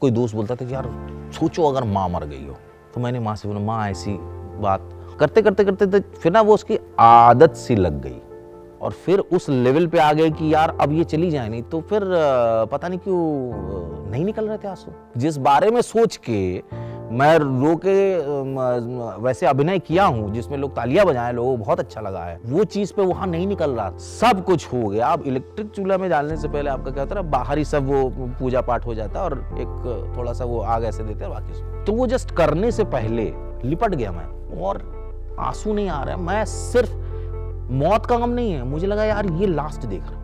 कोई दोस्त बोलता था कि यार सोचो अगर माँ मर गई हो, तो मैंने माँ से बोला माँ ऐसी बात करते करते करते तो फिर ना वो उसकी आदत सी लग गई और फिर उस लेवल पे आ गए कि यार अब ये चली जाए नहीं, तो फिर पता नहीं क्यों नहीं निकल रहे थे आंसू। जिस बारे में सोच के मैं रो के वैसे अभिनय किया हूँ जिसमें लोग तालियां बजाएं, लोगों को बहुत अच्छा लगा है, वो चीज पे वहां नहीं निकल रहा। सब कुछ हो गया। अब इलेक्ट्रिक चूल्हा में डालने से पहले आपका क्या होता है, बाहर ही सब वो पूजा पाठ हो जाता है और एक थोड़ा सा वो आग ऐसे देते हैं बाकी, तो वो जस्ट करने से पहले लिपट गया मैं और आंसू नहीं आ रहा है। मैं सिर्फ मौत का गम नहीं है, मुझे लगा यार ये लास्ट देख रहा हूं।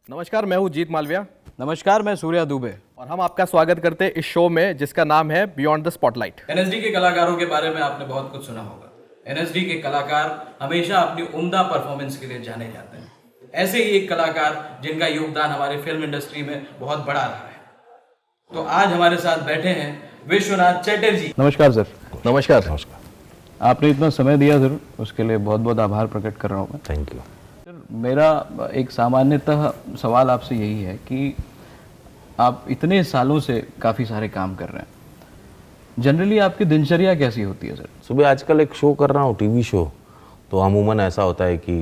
नमस्कार, मैं हूं जीत मालविया। नमस्कार, मैं सूर्या दुबे और हम आपका स्वागत करते हैं इस शो में जिसका नाम है बियॉन्ड द स्पॉटलाइट। एनएसडी के कलाकारों के बारे में आपने बहुत कुछ सुना होगा। एनएसडी के कलाकार हमेशा अपनी उम्दा परफॉर्मेंस के लिए जाने जाते हैं। ऐसे ही एक कलाकार जिनका योगदान हमारे फिल्म इंडस्ट्री में बहुत बड़ा रहा है, तो आज हमारे साथ बैठे हैं विश्वनाथ चटर्जी। नमस्कार सर। नमस्कार। नमस्कार। आपने इतना समय दिया सर, उसके लिए बहुत बहुत आभार प्रकट कर रहा हूँ मैं। Thank you. सर, मेरा एक सामान्यतः सवाल आपसे यही है कि आप इतने सालों से काफ़ी सारे काम कर रहे हैं, जनरली आपकी दिनचर्या कैसी होती है सर? सुबह आजकल एक शो कर रहा हूँ, टीवी शो, तो अमूमन ऐसा होता है कि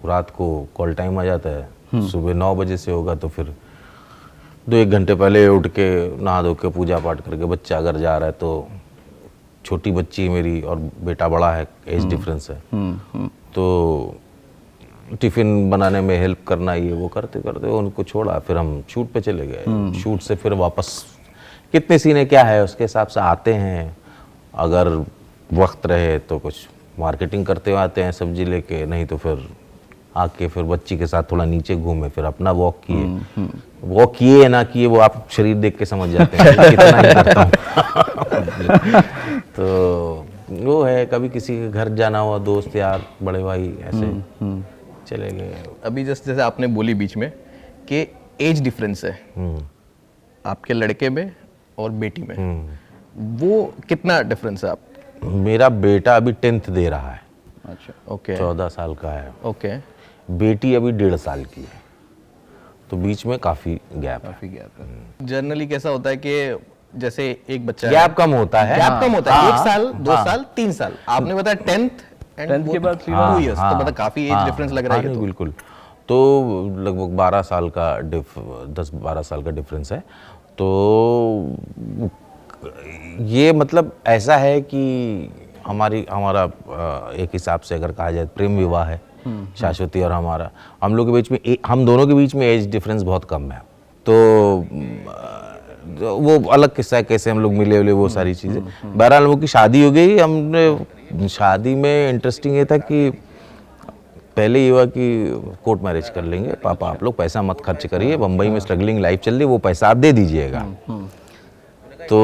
रात को कॉल टाइम आ जाता है, सुबह 9 बजे से होगा तो फिर 2-1 घंटे पहले उठ के नहा धो के पूजा पाठ करके, बच्चा अगर जा रहा है तो छोटी बच्ची मेरी और बेटा बड़ा है, एज डिफरेंस है, तो टिफ़िन बनाने में हेल्प करना, ये वो करते करते उनको छोड़ा, फिर हम शूट पे चले गए। शूट से फिर वापस कितने सीने क्या है उसके हिसाब से आते हैं, अगर वक्त रहे तो कुछ मार्केटिंग करते हुए आते हैं सब्जी लेके, नहीं तो फिर आके फिर बच्ची के साथ थोड़ा नीचे घूमे, फिर अपना वॉक किए। वॉक किए या ना किए वो आप शरीर देख के समझ जाते हैं कितना ही करता हूँ। तो वो है, कभी किसी के घर जाना हुआ, दोस्त यार बड़े भाई ऐसे चले गए। अभी जैसे आपने बोली बीच में कि एज डिफरेंस है आपके लड़के में और बेटी में, वो कितना डिफरेंस है? आप मेरा बेटा अभी 10th दे रहा है, अच्छा, ओके 14 साल का है। ओके। बेटी अभी 1.5 साल की है, तो बीच में काफी गैप है। काफ़ी गैप है। जनरली कैसा होता है कि जैसे एक बच्चा गैप कम होता है, गैप कम होता है, हाँ, 1 साल 2 हाँ। साल 3 साल, आपने बताया 10th के बाद सीधा 2 years, तो मतलब काफी एज डिफरेंस लग रहा है। नहीं, तो बिल्कुल, तो लगभग 12 साल का 10-12 साल का डिफरेंस है। तो ये मतलब ऐसा है कि हमारा एक हिसाब से अगर कहा जाए प्रेम विवाह है, शाश्वती और हमारा, हम लोग के बीच में हम दोनों के बीच में एज डिफरेंस बहुत कम है। तो वो अलग किस्सा है कैसे हम लोग मिले उले, वो सारी चीज़ें। बहरहाल लोगों की शादी हो गई। हमने शादी में इंटरेस्टिंग ये था कि पहले ये हुआ कि कोर्ट मैरिज कर लेंगे, पापा आप लोग पैसा मत खर्च करिए, बम्बई में स्ट्रगलिंग लाइफ चल रही है, वो पैसा आप दे दीजिएगा। तो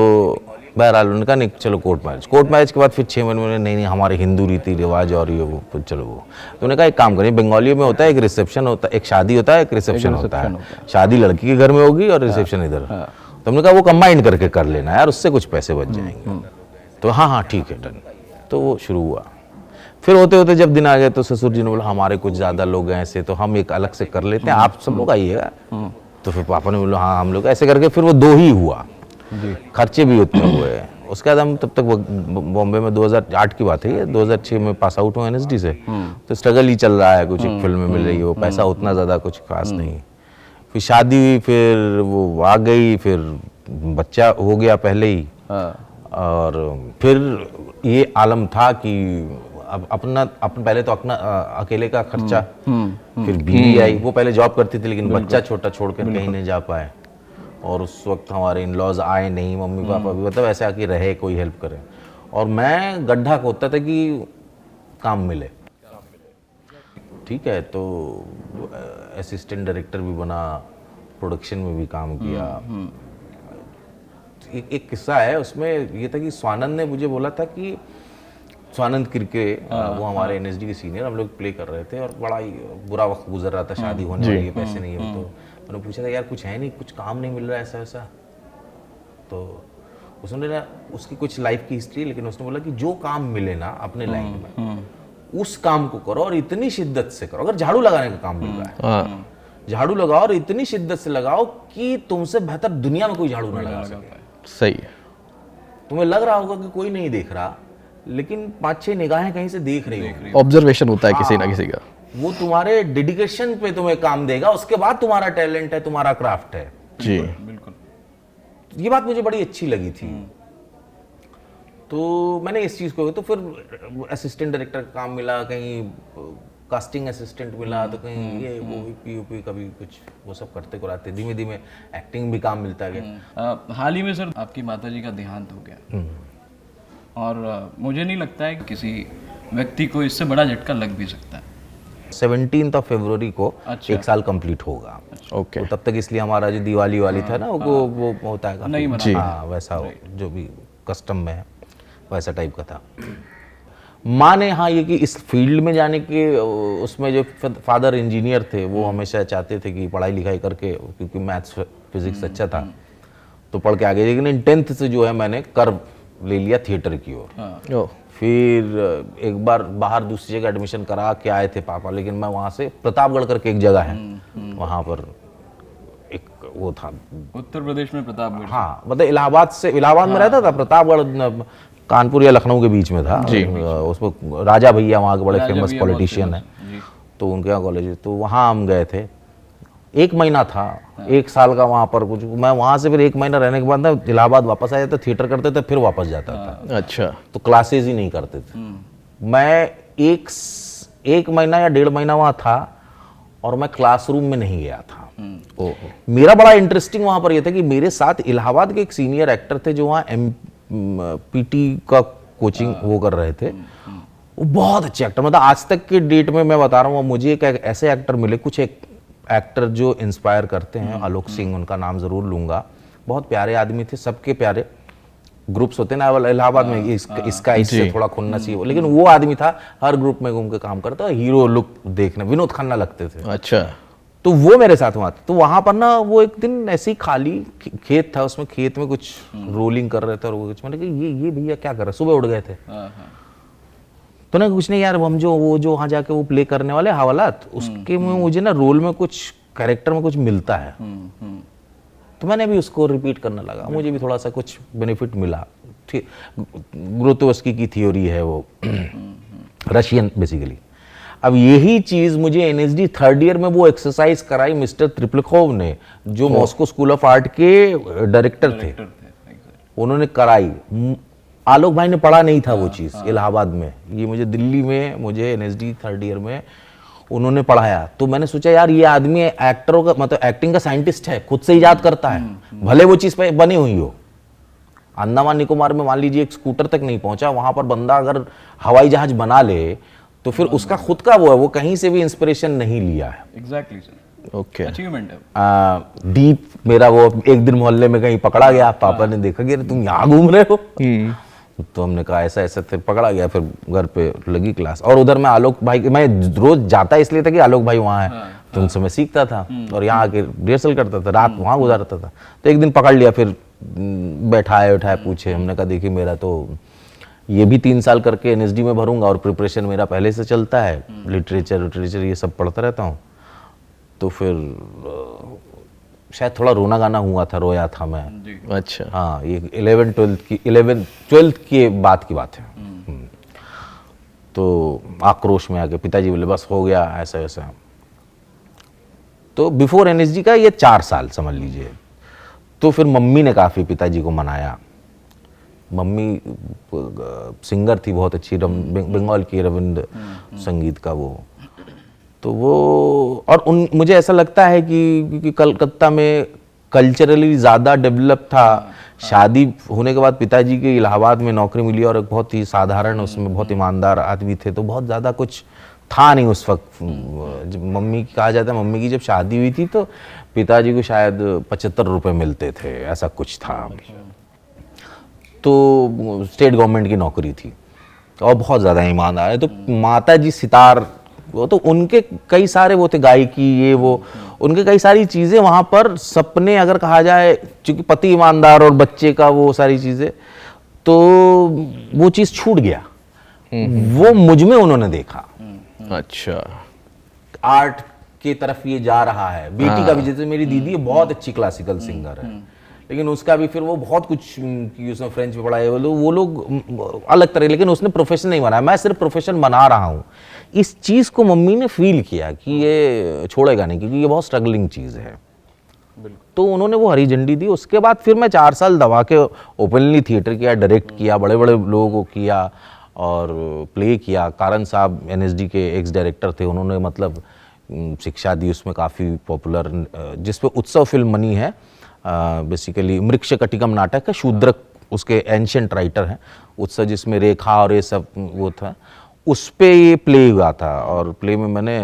बहरहाल उनका नहीं, चलो कोर्ट मैरिज के बाद फिर 6 महीने नहीं हमारे हिंदू रीति रिवाज और ये वो, फिर चलो वो, तो उन्होंने कहा एक काम करिए, बंगालियों में होता है एक रिसेप्शन होता है, एक शादी होता है, एक रिसेप्शन होता है। शादी लड़की के घर में होगी और रिसेप्शन इधर। तो हमने कहा वो कंबाइंड करके कर लेना यार, उससे कुछ पैसे बच जाएंगे। तो हाँ ठीक है डन। तो वो शुरू हुआ। फिर होते होते जब दिन आ गए तो ससुर जी ने बोला हमारे कुछ ज़्यादा लोग हैं ऐसे, तो हम एक अलग से कर लेते हैं, आप सब लोग आइएगा। तो फिर पापा ने बोला हाँ हम लोग, ऐसे करके फिर वो 2 ही हुआ, खर्चे भी उतने हुए। उसके बाद हम तब तक बॉम्बे में 2008 की बात है ये, 2006 में पास आउट हुआ एनएसडी से, तो स्ट्रगल ही चल रहा है, कुछ एक फिल्म में मिल रही है, वो पैसा उतना ज़्यादा कुछ खास नहीं। फिर शादी हुई, फिर वो आ गई, फिर बच्चा हो गया पहले ही, और फिर ये आलम था कि अब अपना पहले तो अपना अकेले का खर्चा, फिर बीवी आई, वो पहले जॉब करती थी लेकिन बच्चा छोटा छोड़कर कहीं नहीं जा पाए, और उस वक्त हमारे इन लॉज आए नहीं, मम्मी पापा भी मतलब ऐसा कि रहे कोई हेल्प करे, और मैं गड्ढा खोदता था कि काम मिले। ठीक है, तो असिस्टेंट डायरेक्टर भी बना, प्रोडक्शन में भी काम किया। एक किस्सा है उसमें ये था कि स्वानंद ने मुझे बोला था कि स्वानंद किरके, वो हमारे एनएसडी के सीनियर, हम लोग प्ले कर रहे थे और बड़ा ही बुरा वक्त गुजर रहा था, शादी होने वाली है, पैसे नहीं है, तो मैंने पूछा था यार कुछ है नहीं, कुछ काम नहीं मिल रहा है ऐसा वैसा। तो उसने ना, उसकी कुछ लाइफ की हिस्ट्री, लेकिन उसने बोला कि जो काम मिले ना अपने लाइन में उस काम को करो और इतनी शिद्दत से करो। अगर झाड़ू लगाने का काम मिल रहा है झाड़ू लगाओ और इतनी शिद्दत से लगाओ कि तुमसे बेहतर दुनिया में कोई झाड़ू ना लगा सके। सही है। तुम्हें लग रहा होगा कि कोई नहीं देख रहा, लेकिन 5-6 निगाहें कहीं से देख रही होगी। ऑब्जर्वेशन होता है किसी ना किसी का। वो तुम्हारे डेडिकेशन पे तुम्हें काम देगा, उसके बाद तुम्हारा टैलेंट है, तुम्हारा क्राफ्ट है। जी बिल्कुल। ये बात मुझे बड़ी अच्छी लगी थी। तो मैंने इस चीज़ को, तो फिर असिस्टेंट डायरेक्टर का काम मिला, कहीं कास्टिंग असिस्टेंट मिला, तो कहीं ये वो पी कभी कुछ वो सब करते कराते धीमे धीमे एक्टिंग भी काम मिलता गया। हाल ही में सर आपकी माताजी का देहांत हो गया और मुझे नहीं लगता है कि किसी व्यक्ति को इससे बड़ा झटका लग भी सकता है। 17 फरवरी को अच्छा। 1 साल कंप्लीट होगा। ओके। तो तब तक इसलिए हमारा जो दिवाली वाली था ना, वो होता है नहीं मना। जी। हाँ, वैसा जो भी कस्टम में है वैसा टाइप का था। माँ ने हाँ ये कि इस फील्ड में जाने के, उसमें जो फादर इंजीनियर थे वो हमेशा चाहते थे कि पढ़ाई लिखाई करके, क्योंकि मैथ्स फिजिक्स अच्छा था तो पढ़ के आगे, लेकिन 10th से जो है मैंने कर्व ले लिया थिएटर की ओर। ओ फिर एक बार बाहर दूसरी जगह एडमिशन करा के आए थे पापा, लेकिन मैं वहाँ से प्रतापगढ़ करके एक जगह है, वहाँ पर एक वो था, उत्तर प्रदेश में प्रतापगढ़। हाँ मतलब इलाहाबाद में रहता था, प्रतापगढ़ कानपुर या लखनऊ के बीच में था जी। उसमें राजा भैया वहाँ के बड़े फेमस पॉलिटिशियन हैं, तो उनके यहाँ कॉलेज, तो वहाँ हम गए थे। 1 महीना था, 1 साल का वहाँ पर कुछ। मैं वहाँ से फिर 1 महीना रहने के बाद ना इलाहाबाद वापस आ जाता, थिएटर करते थे, फिर वापस जाता था। अच्छा। तो क्लासेस ही नहीं करते थे। मैं एक महीना या 1.5 महीना वहाँ था और मैं क्लासरूम में नहीं गया था। मेरा बड़ा इंटरेस्टिंग वहाँ पर यह था कि मेरे साथ इलाहाबाद के एक सीनियर एक्टर थे जो वहाँ पीटी का कोचिंग वो कर रहे थे। वो बहुत अच्छे एक्टर, मतलब आज तक के डेट में मैं बता रहा हूँ, मुझे एक ऐसे एक्टर मिले, कुछ एक एक्टर जो इंस्पायर करते हैं। आलोक सिंह, उनका नाम जरूर लूंगा, बहुत प्यारे आदमी थे, सबके प्यारे ग्रुप्स होते ना इलाहाबाद में, इसका इससे थोड़ा खुन्नसी हो, लेकिन वो आदमी था हर ग्रुप में घूम के काम करता, हीरो लुक देखने विनोद खन्ना लगते थे। अच्छा। तो वो मेरे साथ वहाँ थे। तो वहाँ पर ना वो एक दिन ऐसे ही खाली खेत था, उसमें खेत में कुछ रोलिंग कर रहे थे और वो कुछ, मैंने कहा ये भैया क्या कर रहे, सुबह उठ गए थे। तो ना कुछ नहीं यार, हम जो वहाँ जाके वो प्ले करने वाले हवालात, उसके में मुझे ना रोल में कुछ कैरेक्टर में कुछ मिलता है। तो मैंने भी उसको रिपीट करने लगा, मुझे भी थोड़ा सा कुछ बेनिफिट मिला। ग्रोतोवस्की की थ्योरी है वो, रशियन बेसिकली। अब यही चीज मुझे एनएसडी 3rd ईयर में वो एक्सरसाइज कराई मिस्टर त्रिप्लखोव ने, जो मॉस्को स्कूल ऑफ आर्ट के डायरेक्टर थे, उन्होंने कराई। आलोक भाई ने पढ़ा नहीं था वो चीज इलाहाबाद में, ये मुझे दिल्ली में, मुझे एनएसडी 3rd ईयर में उन्होंने पढ़ाया। तो मैंने सोचा यार ये आदमी एक्टरों का, मतलब एक्टिंग का साइंटिस्ट है, खुद से इजाद करता है, भले वो चीज पे बनी हुई हो। अंडमान निकोबार में मान लीजिए एक स्कूटर तक नहीं पहुंचा, वहां पर बंदा अगर हवाई जहाज बना ले तो फिर उसका खुद का वो है, वो कहीं से भी इंस्पिरेशन नहीं लिया है। Exactly sir, okay. अचीवमेंट है। डीप मेरा वो एक दिन मोहल्ले में कहीं पकड़ा गया, पापा ने देखा कि तुम यहाँ घूम रहे हो, तो हमने कहा ऐसा ऐसा, फिर पकड़ा गया, फिर घर पे लगी क्लास। और उधर मैं आलोक भाई, मैं रोज जाता इसलिए था कि आलोक भाई वहाँ है, तो उनसे मैं सीखता था और यहाँ आके रिहर्सल करता था, रात वहाँ गुजारता था। तो एक दिन पकड़ लिया, फिर बैठाए उठाए पूछे, हमने कहा देखिए मेरा तो ये भी 3 साल करके एनएसडी में भरूंगा और प्रिपरेशन मेरा पहले से चलता है, लिटरेचर ये सब पढ़ता रहता हूँ। तो फिर शायद थोड़ा रोना गाना हुआ था, रोया था मैं। अच्छा। हाँ, ये 11th-12th के बाद की बात है। तो आक्रोश में आके पिताजी बोले बस हो गया, ऐसा वैसा। तो बिफोर एनएसडी का ये 4 साल समझ लीजिए। तो फिर मम्मी ने काफ़ी पिताजी को मनाया। मम्मी सिंगर थी बहुत अच्छी, बंगाल की रविंद्र संगीत का वो। तो वो और मुझे ऐसा लगता है कि कलकत्ता में कल्चरली ज़्यादा डेवलप था। शादी होने के बाद पिताजी के इलाहाबाद में नौकरी मिली और एक बहुत ही साधारण, उसमें बहुत ईमानदार आदमी थे, तो बहुत ज़्यादा कुछ था नहीं उस वक्त। मम्मी कहा जाता है, मम्मी की जब शादी हुई थी तो पिताजी को शायद 75 रुपये मिलते थे, ऐसा कुछ था। तो स्टेट गवर्नमेंट की नौकरी थी और बहुत ज़्यादा ईमानदार है। तो माता जी सितार, वो तो उनके कई सारे वो थे, गायकी ये वो, उनके कई सारी चीज़ें वहाँ पर सपने अगर कहा जाए, चूँकि पति ईमानदार और बच्चे का वो सारी चीज़ें, तो वो चीज़ छूट गया। वो मुझ में उन्होंने देखा। अच्छा। आर्ट की तरफ ये जा रहा है। बेटी का भी, जैसे मेरी दीदी बहुत अच्छी क्लासिकल सिंगर है, लेकिन उसका भी फिर वो बहुत कुछ कि उसने फ्रेंच में पढ़ा है, वो लोग अलग तरह, लेकिन उसने प्रोफेशन नहीं बनाया, मैं सिर्फ प्रोफेशन बना रहा हूँ। इस चीज़ को मम्मी ने फील किया कि ये छोड़ेगा नहीं, क्योंकि ये बहुत स्ट्रगलिंग चीज़ है। तो उन्होंने वो हरी झंडी दी। उसके बाद फिर मैं 4 साल दबा के ओपनली थिएटर किया, डायरेक्ट किया, बड़े बड़े लोगों को किया और प्ले किया। कारण साहब एनएसडी के एक्स डायरेक्टर थे, उन्होंने मतलब शिक्षा दी उसमें, काफ़ी पॉपुलर, जिस पे उत्सव फिल्म बनी है बेसिकली मृक्ष कटिकम नाटक है, शूद्रक उसके एंशियंट राइटर हैं, उत्सव जिसमें रेखा और ये सब वो था, उस पे ये प्ले हुआ था। और प्ले में मैंने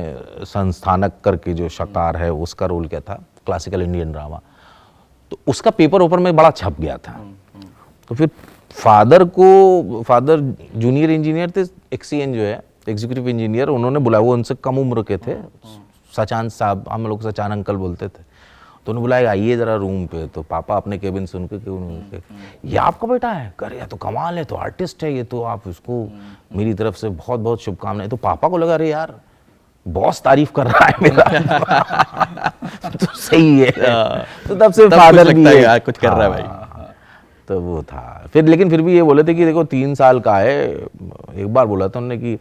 संस्थानक करके जो शकार है उसका रोल किया था, क्लासिकल इंडियन ड्रामा। तो उसका पेपर ऊपर में बड़ा छप गया था। तो फिर फादर जूनियर इंजीनियर थे, एक्सीएन जो है एग्जीक्यूटिव इंजीनियर, उन्होंने बुलाया, वो उनसे कम उम्र के थे, सचान साहब, हम लोग सचान अंकल बोलते थे। तो उन्होंने बुलाया, आइए जरा रूम पे। तो पापा अपने केबिन से उनके ये आपका बेटा है? कर या तो कमाल है, तो आर्टिस्ट है ये, तो आप इसको मेरी तरफ से बहुत बहुत शुभकामनाएं। तो पापा को लगा, अरे यार बॉस तारीफ कर रहा है मेरा तो सही है। तो तब से फादर भी यार कुछ कर रहा है भाई। तो वो था। फिर लेकिन फिर भी ये बोले थे कि देखो 3 साल का है, एक बार बोला था उन्होंने कि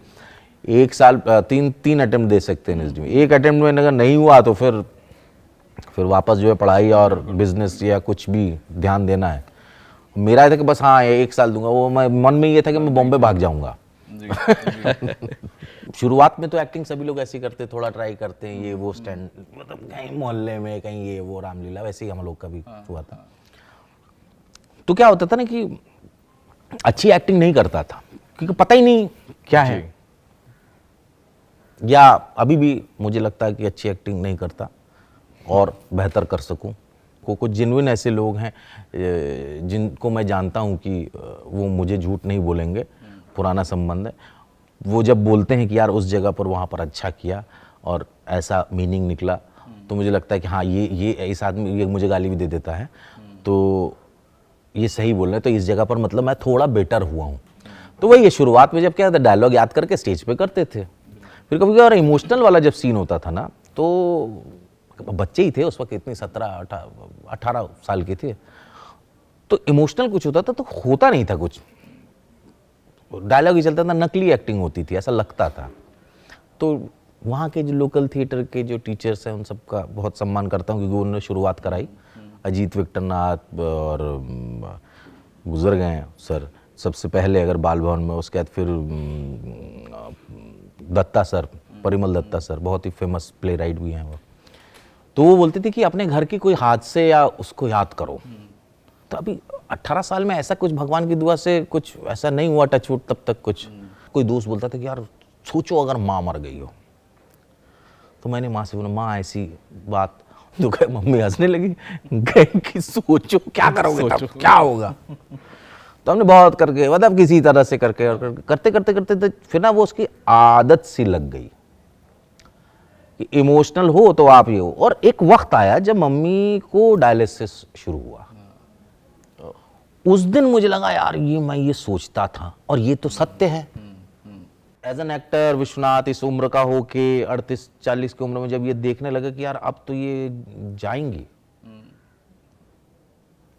1 साल 3 अटेम्प्ट दे सकते हैं एनएसडी में। एक अटेम्प्ट में अगर नहीं हुआ तो फिर वापस जो है पढ़ाई और बिजनेस या कुछ भी ध्यान देना है। मेरा ये था कि बस हाँ 1 साल दूंगा, वो मैं मन में ये था कि मैं बॉम्बे भाग जाऊंगा। शुरुआत में तो एक्टिंग सभी लोग ऐसे करते, थोड़ा ट्राई करते हैं, ये वो स्टैंड, मतलब कहीं मोहल्ले में, कहीं ये वो रामलीला, वैसे ही हम लोग का भी हुआ था। तो क्या होता था ना कि अच्छी एक्टिंग नहीं करता था, क्योंकि पता ही नहीं क्या है, या अभी भी मुझे लगता है कि अच्छी एक्टिंग नहीं करता और बेहतर कर सकूं। कुछ जेन्युइन ऐसे लोग हैं जिनको मैं जानता हूं कि वो मुझे झूठ नहीं बोलेंगे, पुराना संबंध है, वो जब बोलते हैं कि यार उस जगह पर वहाँ पर अच्छा किया और ऐसा मीनिंग निकला, तो मुझे लगता है कि हाँ ये इस आदमी, ये मुझे गाली भी दे देता है तो ये सही बोल रहे हैं, तो इस जगह पर मतलब मैं थोड़ा बेटर हुआ हूँ। तो वही है, शुरुआत में जब क्या था, डायलॉग याद करके स्टेज पे करते थे। फिर कभी और इमोशनल वाला जब सीन होता था ना, तो बच्चे ही थे उस वक्त, इतने 17-18 साल के थे, तो इमोशनल कुछ होता था तो होता नहीं था कुछ, डायलॉग ही चलता था, नकली एक्टिंग होती थी, ऐसा लगता था। तो वहाँ के जो लोकल थिएटर के जो टीचर्स हैं उन सबका बहुत सम्मान करता हूँ, क्योंकि उन्होंने शुरुआत कराई। अजीत विक्टरनाथ और गुजर गए हैं सर सबसे पहले, अगर बाल भवन में, उसके बाद फिर दत्ता सर, परिमल दत्ता सर, बहुत ही फेमस प्ले राइट भी हैं वो। तो वो बोलते थे कि अपने घर की कोई हादसे या उसको याद करो। तो अभी 18 साल में ऐसा कुछ भगवान की दुआ से कुछ ऐसा नहीं हुआ टचवुड तब तक कुछ। कोई दोस्त बोलता था कि यार सोचो अगर माँ मर गई हो, तो मैंने माँ से बोला, माँ ऐसी बात, तो कहे मम्मी हंसने लगी, गए कि सोचो क्या करोगे तब क्या होगा। तो हमने बहुत करके, मतलब किसी तरह से करके और करते करते करते तो फिर ना वो उसकी आदत सी लग गई कि इमोशनल हो तो आप ये हो। और एक वक्त आया जब मम्मी को डायलिसिस शुरू हुआ, उस दिन मुझे लगा यार ये मैं ये सोचता था और ये तो सत्य है। एज एन एक्टर विश्वनाथ इस उम्र का हो के 38-40 की उम्र में जब ये देखने लगा कि यार अब तो ये जाएंगी,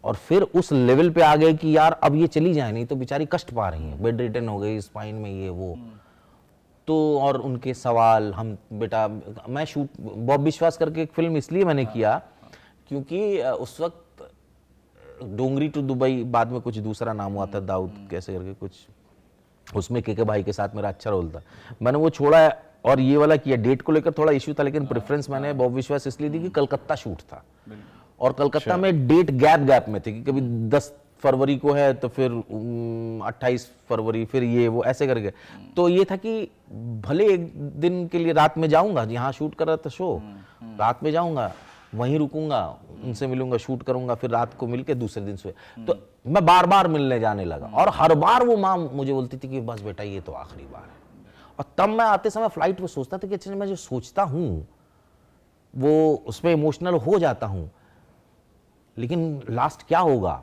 और फिर उस लेवल पे आ गए कि यार अब ये चली जाए, नहीं तो बेचारी कष्ट पा रही हैं, बेड रिटर्न हो गई, स्पाइन में ये वो। तो और उनके सवाल, हम बेटा, मैं शूट बॉब विश्वास करके एक फिल्म इसलिए मैंने किया क्योंकि उस वक्त डोंगरी टू दुबई, बाद में कुछ दूसरा नाम हुआ था, दाऊद कैसे करके कुछ, उसमें के भाई के साथ मेरा अच्छा रोल था, मैंने वो छोड़ा और ये वाला किया। डेट को लेकर थोड़ा इश्यू था, लेकिन प्रेफरेंस मैंने बॉब विश्वास इसलिए दी कि कलकत्ता शूट था, और कलकत्ता में डेट गैप में थी कि कभी 10 फरवरी को है तो फिर 28 फरवरी, फिर ये वो ऐसे करके। तो ये था कि भले एक दिन के लिए रात में जाऊंगा, यहाँ शूट कर रहा था शो, रात में जाऊंगा, वहीं रुकूंगा, उनसे मिलूंगा, शूट करूंगा, फिर रात को मिलके दूसरे दिन से। तो मैं बार बार मिलने जाने लगा, और हर बार वो माँ मुझे बोलती थी कि बस बेटा ये तो आखिरी बार है। और तब मैं आते समय फ्लाइट में सोचता था कि अच्छा मैं जो सोचता हूँ वो उसमें इमोशनल हो जाता हूँ, लेकिन लास्ट क्या होगा,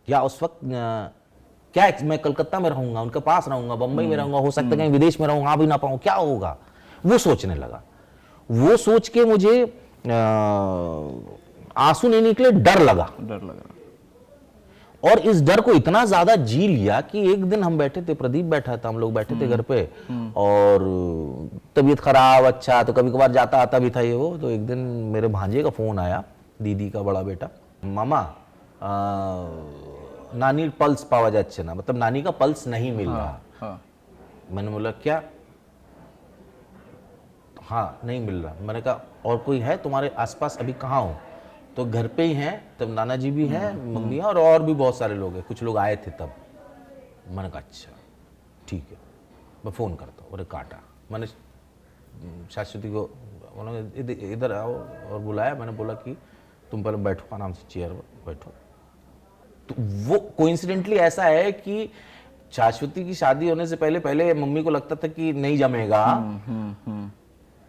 या उस वक्त क्या मैं कलकत्ता में रहूंगा, उनके पास रहूंगा, बम्बई में रहूंगा, हो सकता है कहीं विदेश में रहूंगा, आ भी ना पाऊं, क्या होगा। वो सोचने लगा। वो सोच के मुझे आंसू नहीं निकले, डर लगा। और इस डर को इतना ज्यादा जी लिया कि एक दिन हम बैठे थे, प्रदीप बैठा था, हम लोग बैठे थे घर पे, और तबीयत खराब, अच्छा तो कभी कभार जाता आता भी था ये वो। तो एक दिन मेरे भांजे का फोन आया, दीदी का बड़ा बेटा, मामा नानी पल्स पावा जाच्छे ना, मतलब नानी का पल्स नहीं मिल रहा। मैंने बोला क्या? हाँ नहीं मिल रहा। मैंने कहा और कोई है तुम्हारे आसपास? अभी कहाँ हो? तो घर पे ही हैं, तब नाना जी भी हैं, मम्मी है, और भी बहुत सारे लोग हैं, कुछ लोग आए थे तब। मैंने कहा अच्छा ठीक है, मैं फ़ोन करता हूँ। और काटा। मैंने शाश्वती को उन्होंने इधर आओ और बुलाया। मैंने बोला कि तुम पहले बैठो, आराम से चेयर पर बैठो। तो वो कोइंसिडेंटली ऐसा है कि शाश्वती की शादी होने से पहले मम्मी को लगता था कि नहीं जमेगा,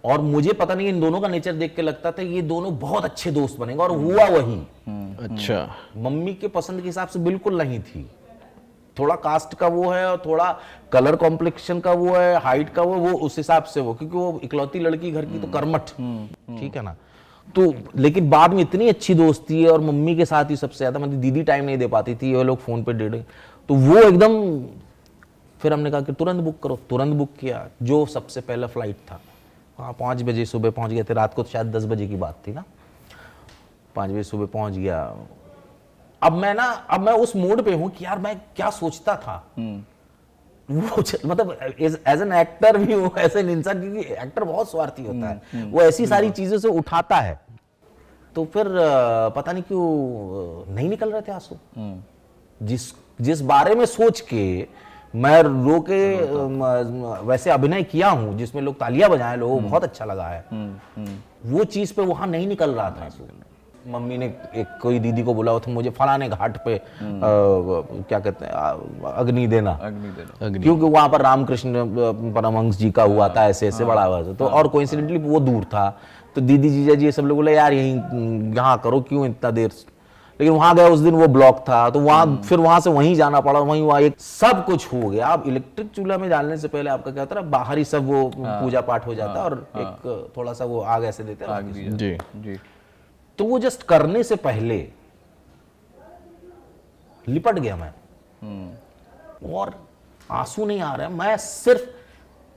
और मुझे पता नहीं इन दोनों का नेचर देख के लगता था ये दोनों बहुत अच्छे दोस्त बनेंगे, और हुआ वही। अच्छा। मम्मी के पसंद के हिसाब से बिल्कुल नहीं थी। थोड़ा कास्ट का वो है और थोड़ा कलर कॉम्प्लेक्शन का वो है, हाइट का वो उस हिसाब से वो, क्योंकि वो इकलौती लड़की घर की, तो कर्मठ, ठीक है ना। तो लेकिन बाद में इतनी अच्छी दोस्ती है, और मम्मी के साथ ही सबसे ज्यादा, मतलब दीदी टाइम नहीं दे पाती थी, ये लोग फोन पे डेढ़, तो वो एकदम। फिर हमने कहा कि तुरंत बुक करो, तुरंत बुक किया। जो सबसे पहला फ्लाइट था, हाँ 5 बजे सुबह पहुंच गए थे। रात को तो शायद 10 बजे की बात थी ना, 5 बजे सुबह पहुंच गया। अब मैं उस मोड पे हूं कि यार मैं क्या सोचता था। वो मतलब एज एन एक्टर भी हूं, ऐसे इंसान, क्योंकि एक्टर बहुत स्वार्थी होता है, वो ऐसी सारी चीजों से उठाता है। तो फिर पता नहीं क्यों नहीं निकल रहे थे आंसू। जिस बारे में सोच के मैं रो के वैसे अभिनय किया हूं, जिसमें लोग तालियां बजाएं, लोगों को बहुत अच्छा लगा है, वो चीज पे वहां नहीं निकल रहा था आंसू। मम्मी ने एक कोई दीदी को बुलाया था, मुझे फलाने घाट पे क्या कहते हैं, अग्नि देना, क्योंकि वहां पर रामकृष्ण परमहंस जी का हुआ था, ऐसे ऐसे बड़ा हुआ था। तो और कोइंसिडेंटली वो दूर था, तो दीदी जीजा जी ये सब लोग बोले यार यहाँ करो, क्यों इतना देर। लेकिन वहां गया उस दिन, वो ब्लॉक था, तो वहां फिर वहां से वहीं जाना पड़ा, वहां एक सब कुछ हो गया। अब इलेक्ट्रिक चूल्हा में डालने से पहले आपका क्या होता है, बाहर ही सब वो पूजा पाठ हो जाता है, और एक थोड़ा सा वो आग ऐसे देते हैं जी जी। तो वो जस्ट करने से पहले लिपट गया मैं, और आंसू नहीं आ रहा है। मैं सिर्फ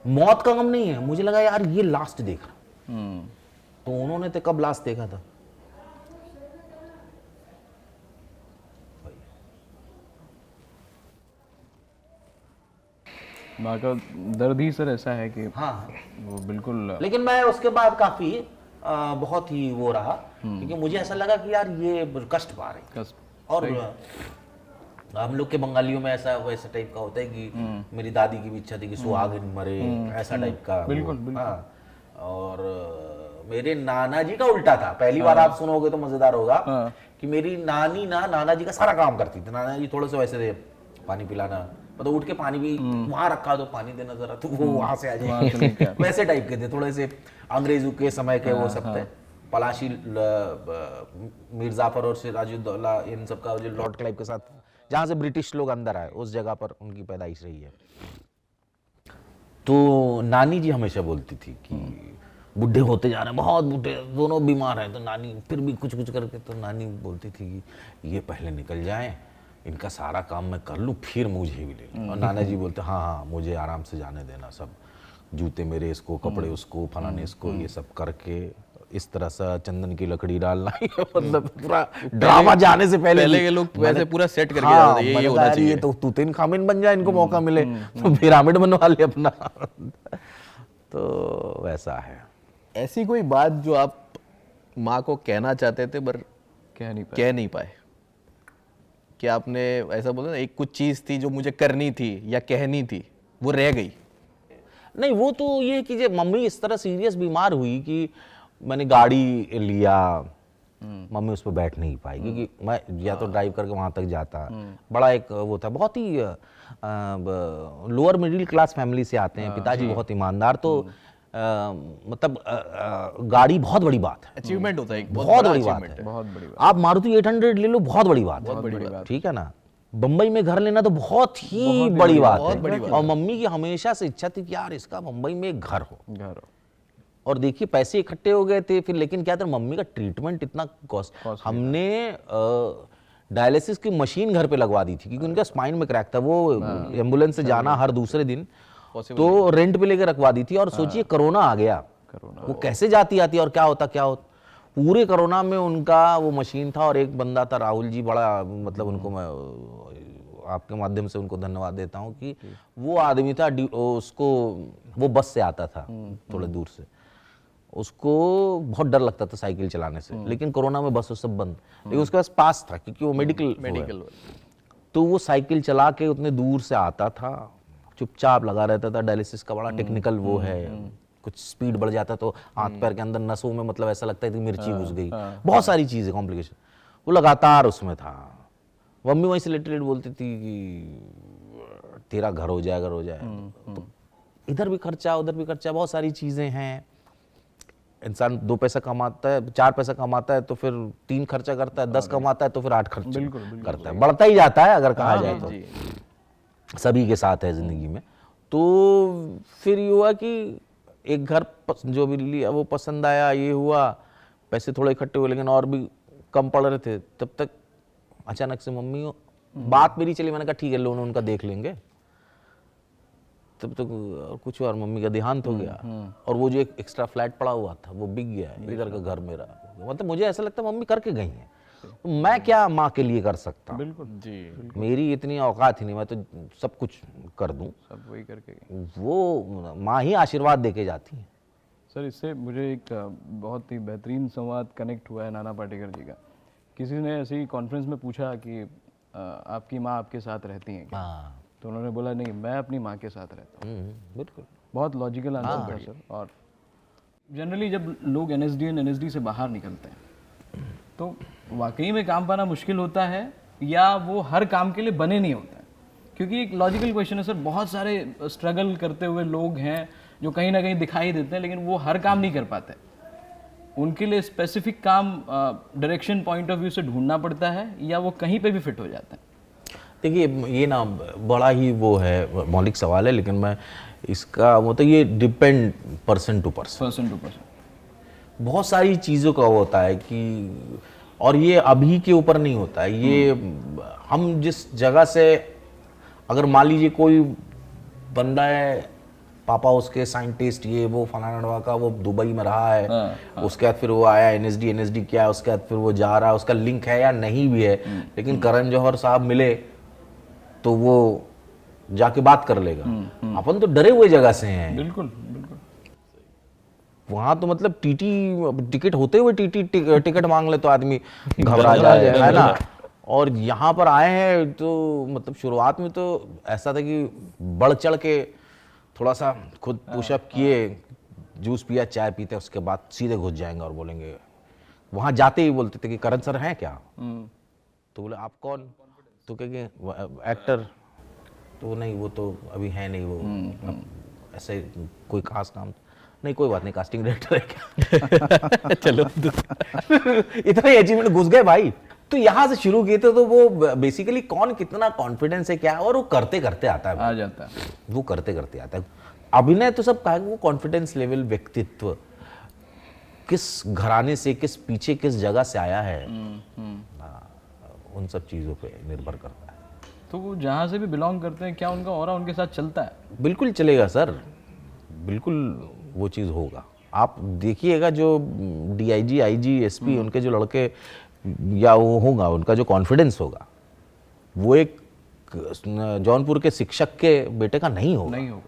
मौत का गम नहीं है, मुझे लगा यार ये लास्ट देख रहा। तो उन्होंने तो कब लास्ट देखा था? माँ का दर्द ही सर ऐसा है कि हाँ, वो बिल्कुल। लेकिन मैं उसके बाद काफी बहुत ही वो रहा, क्योंकि मुझे ऐसा लगा कि यार ये कष्ट पा रही। और हम लोग के बंगालियों में ऐसा वैसा टाइप का होता है कि मेरी दादी की भी इच्छा थी कि सुहागिन मरे, ऐसा टाइप का। बिल्कुल। हाँ, और मेरे नाना जी का उल्टा था। पहली बार आप सुनोगे तो मजेदार होगा कि मेरी नानी नाना जी का सारा काम करती थी। नाना जी थोड़े से वैसे थे, पानी पिलाना, मतलब उठ के पानी भी वहां रखा तो पानी देना जरा, तो वो वहां से आ जाए, वैसे टाइप के थे, थोड़े से अंग्रेजों के समय के वो सब थे। पलाशी, मीर जाफर और सिराजुद्दौला, इन सब का जो लॉर्ड क्लाइव के साथ, जहां से ब्रिटिश लोग अंदर आए, उस जगह पर उनकी पैदाइश रही है। तो नानी जी हमेशा बोलती थी कि बुढ़े होते जा रहे हैं, बहुत बुढ़े, दोनों बीमार हैं, तो नानी फिर भी कुछ कुछ करके, तो नानी बोलती थी कि ये पहले निकल जाएं, इनका सारा काम मैं कर लूं, फिर मुझे भी ले लूं। और नाना जी बोलते हाँ मुझे आराम से जाने देना, सब जूते मेरे इसको, कपड़े उसको, फलाने इसको, ये सब करके इस तरह से चंदन की लकड़ी डालना, मतलब पूरा ड्रामा जाने से पहले के लोग वैसे पूरा सेट करके जाते थे, ये होना चाहिए। ये तो तुतिन खामिन बन जाए, इनको मौका मिले तो पिरामिड बनवा ले अपना। तो वैसा है। ऐसी कोई बात जो आप माँ को कहना चाहते थे पर कह नहीं पाए, कि आपने ऐसा बोला ना, एक कुछ चीज थी जो मुझे करनी थी या कहनी थी, वो रह गई? नहीं, वो तो ये कि जब मम्मी इस तरह सीरियस बीमार हुई कि मैंने गाड़ी लिया, मम्मी उस पर बैठ नहीं पाई, क्योंकि मैं या तो ड्राइव करके वहां तक जाता, बड़ा एक वो था, बहुत ही लोअर मिडिल क्लास फैमिली से आते हैं, पिताजी बहुत ईमानदार, तो मतलब गाड़ी बहुत बड़ी बात है, अचीवमेंट होता है, एक बहुत बड़ी बात है, बहुत बड़ी बात। आप मारुति 800 ले लो, बहुत बड़ी बात है, ठीक है ना। बम्बई में घर लेना तो बहुत ही बड़ी बात है। और मम्मी की हमेशा से इच्छा थी कि यार इसका मुंबई में एक घर हो। और देखिए पैसे इकट्ठे हो गए थे फिर, लेकिन क्या था मम्मी का ट्रीटमेंट इतना कॉस्ट, हमने डायलिसिस की मशीन घर पे लगवा दी थी क्योंकि उनका स्पाइन में क्रैक था, वो एम्बुलेंस से जाना हर दूसरे दिन, तो रेंट पे लेके रखवा दी थी। और सोचिए कोरोना आ गया, वो कैसे जाती आती और क्या होता पूरे कोरोना में उनका वो मशीन था। और एक बंदा था राहुल जी, बड़ा मतलब उनको मैं आपके माध्यम से उनको धन्यवाद देता हूँ कि वो आदमी था, उसको वो बस से आता था थोड़े दूर से, उसको बहुत डर लगता था साइकिल चलाने से, लेकिन कोरोना में बस वो सब बंद, लेकिन उसके पास था क्योंकि वो मेडिकल, तो वो साइकिल चला के उतने दूर से आता था, चुपचाप लगा रहता था। डायलिसिस का बड़ा टेक्निकल वो है, कुछ स्पीड बढ़ जाता तो हाथ पैर के अंदर नसों में मतलब ऐसा लगता है कि मिर्ची घुस गई, बहुत सारी चीजें कॉम्प्लिकेशन, वो लगातार उसमें था। मम्मी वहीं से लेट बोलती थी कि तेरा घर हो जाएगा तो इधर भी खर्चा उधर भी खर्चा, बहुत सारी चीजें हैं। इंसान 2 पैसा कमाता है, 4 पैसा कमाता है तो फिर 3 खर्चा करता है, 10 कमाता है तो फिर 8 खर्चा करता है, बढ़ता ही जाता है अगर कहा जाए तो, सभी के साथ है जिंदगी में। तो फिर ये हुआ कि एक घर जो भी लिया वो पसंद आया, ये हुआ, पैसे थोड़े इकट्ठे हुए लेकिन और भी कम पड़ रहे थे, तब तक अचानक से मम्मी बात मेरी चली, मैंने कहा ठीक है लोन उनका देख लेंगे, तब तक कुछ और मम्मी का देहांत हो गया। और वो जो एक एक्स्ट्रा फ्लैट पड़ा हुआ था वो बिक गया, इधर का घर मेरा, मतलब मुझे ऐसा लगता है मम्मी करके गई हैं, तो मैं क्या माँ के लिए कर सकता, बिल्कुल जी, मेरी इतनी औकात ही नहीं, मैं तो सब कुछ कर दूं, सब वही करके गए। वो माँ ही आशीर्वाद देके जाती है। सर इससे मुझे एक बहुत ही बेहतरीन संवाद कनेक्ट हुआ है नाना पाटेकर जी का। किसी ने ऐसे ही कॉन्फ्रेंस में पूछा कि आपकी माँ आपके साथ रहती हैं क्या? तो उन्होंने बोला नहीं, मैं अपनी माँ के साथ रहता हूँ। बिल्कुल, बहुत लॉजिकल आंसर था सर। और जनरली जब लोग एनएसडी से बाहर निकलते हैं तो वाकई में काम पाना मुश्किल होता है या वो हर काम के लिए बने नहीं होते हैं? क्योंकि एक लॉजिकल क्वेश्चन है सर, बहुत सारे स्ट्रगल करते हुए लोग हैं जो कहीं ना कहीं दिखाई देते हैं लेकिन वो हर काम नहीं कर पाते, उनके लिए स्पेसिफिक काम डायरेक्शन पॉइंट ऑफ व्यू से ढूंढना पड़ता है या वो कहीं पे भी फिट हो जाते हैं? देखिए ये ना बड़ा ही वो है, मौलिक सवाल है, लेकिन मैं इसका मतलब ये डिपेंड पर्सन टू पर्सन, बहुत सारी चीज़ों का होता है कि, और ये अभी के ऊपर नहीं होता है, ये हम जिस जगह से, अगर मान लीजिए कोई बंदा है, पापा उसके साइंटिस्ट ये वो फलाना का, वो दुबई में रहा है, उसके बाद फिर वो आया एनएसडी क्या है, उसके बाद फिर वो जा रहा है, उसका लिंक है या नहीं भी है, लेकिन करण जौहर साहब मिले तो वो जाके बात कर लेगा। अपन तो डरे हुए जगह से हैं, बिल्कुल वहां तो मतलब टीटी टिकट होते हुए टीटी टिकट मांग ले तो आदमी घबरा जाए, है ना। और यहाँ पर आए हैं तो मतलब शुरुआत में तो ऐसा था कि बढ़ चढ़ के थोड़ा सा खुद पुशअप किए, जूस पिया, चाय पीते, उसके बाद सीधे घुस जाएंगे और बोलेंगे, वहां जाते ही बोलते थे कि करण सर हैं क्या, तो बोले आप कौन, तो कहेंगे एक्टर, तो नहीं वो तो अभी है नहीं, वो ऐसे कोई खास काम नहीं, कोई बात नहीं, कास्टिंग डायरेक्टर है क्या चलो इतना अचीवमेंट घुस गए भाई। तो यहाँ से शुरू किए थे, तो वो बेसिकली कौन कितना कॉन्फिडेंस है क्या, और वो करते करते आता है, आ जाता है, वो करते करते आता है। अभिनय तो सब कहा, वो कॉन्फिडेंस लेवल, व्यक्तित्व, किस घराने से, किस पीछे किस जगह से आया है, उन सब चीज़ों पे निर्भर करता है। तो वो जहाँ से भी बिलोंग करते हैं, क्या उनका ऑरा उनके साथ चलता है? बिल्कुल चलेगा सर, बिल्कुल वो चीज़ होगा। आप देखिएगा जो डीआईजी, आईजी, एसपी, उनके जो लड़के या वो होगा, उनका जो कॉन्फिडेंस होगा वो एक जौनपुर के शिक्षक के बेटे का नहीं होगा।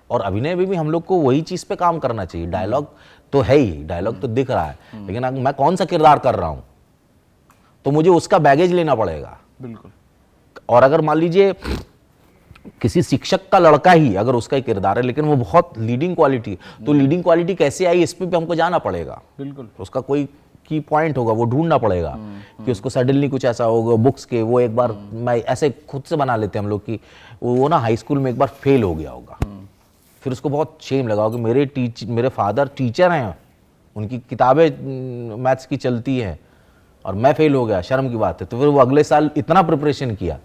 और अभिनय में भी हम लोग को वही चीज़ पे काम करना चाहिए। डायलॉग तो है ही, डायलॉग तो दिख रहा है, लेकिन अगर मैं कौन सा किरदार कर रहा हूँ तो मुझे उसका बैगेज लेना पड़ेगा। बिल्कुल। और अगर मान लीजिए किसी शिक्षक का लड़का ही अगर उसका ही किरदार है लेकिन वो बहुत लीडिंग क्वालिटी, तो लीडिंग क्वालिटी कैसे आई इस पे हमको जाना पड़ेगा। बिल्कुल। उसका कोई की पॉइंट होगा, वो ढूंढना पड़ेगा कि उसको सडनली कुछ ऐसा होगा। बुक्स के वो एक बार मैं ऐसे खुद से बना लेते हैं हम लोग कि वो ना हाई स्कूल में एक बार फेल हो गया होगा, फिर उसको बहुत शेम लगा होगा, मेरे फादर टीचर हैं, उनकी किताबें मैथ्स की चलती हैं और मैं फेल हो गया, शर्म की बात है। तो फिर वो अगले साल इतना प्रिपरेशन किया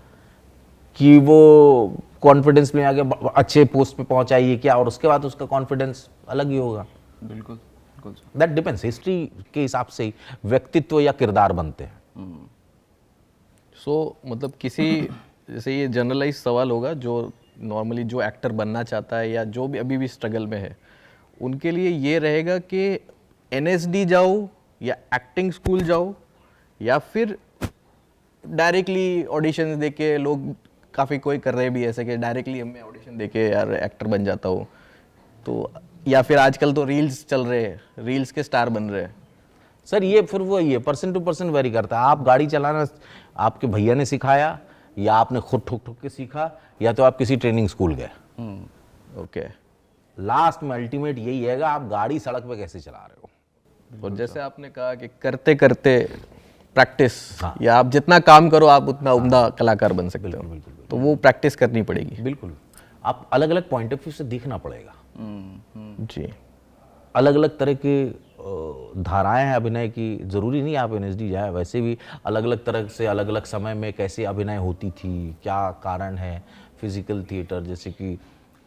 कि वो कॉन्फिडेंस में आके अच्छे पोस्ट पे पहुंचाइए क्या, और उसके बाद उसका कॉन्फिडेंस अलग ही होगा। बिल्कुल बिल्कुल सर। दैट डिपेंड्स, हिस्ट्री के हिसाब से ही व्यक्तित्व या किरदार बनते हैं। सो मतलब किसी जैसे ये जनरलाइज सवाल होगा जो नॉर्मली जो एक्टर बनना चाहता है या जो भी अभी भी स्ट्रगल में है उनके लिए ये रहेगा कि एनएसडी जाओ या एक्टिंग स्कूल जाओ या फिर डायरेक्टली ऑडिशन दे के, लोग काफ़ी कोई कर रहे भी ऐसे कि डायरेक्टली मैं ऑडिशन दे के यार एक्टर बन जाता हूँ, तो या फिर आजकल तो रील्स चल रहे हैं, रील्स के स्टार बन रहे हैं। सर ये फिर वो ये पर्सन टू पर्सन वेरी करता है। आप गाड़ी चलाना आपके भैया ने सिखाया या आपने खुद ठुक ठुक के सीखा या तो आप किसी ट्रेनिंग स्कूल गए। ओके। लास्ट में अल्टीमेट यही है आप गाड़ी सड़क पे कैसे चला रहे हो। और जैसे आपने कहा कि करते करते प्रैक्टिस, या आप जितना काम करो आप उतना उम्दा कलाकार बन सकते हो, तो वो प्रैक्टिस करनी पड़ेगी। बिल्कुल, आप अलग अलग पॉइंट ऑफ व्यू से देखना पड़ेगा। जी। अलग अलग तरह के धाराएं हैं अभिनय की, ज़रूरी नहीं आप एनएसडी जाए, वैसे भी अलग अलग तरह से अलग अलग समय में कैसे अभिनय होती थी, क्या कारण है। फिजिकल थिएटर जैसे कि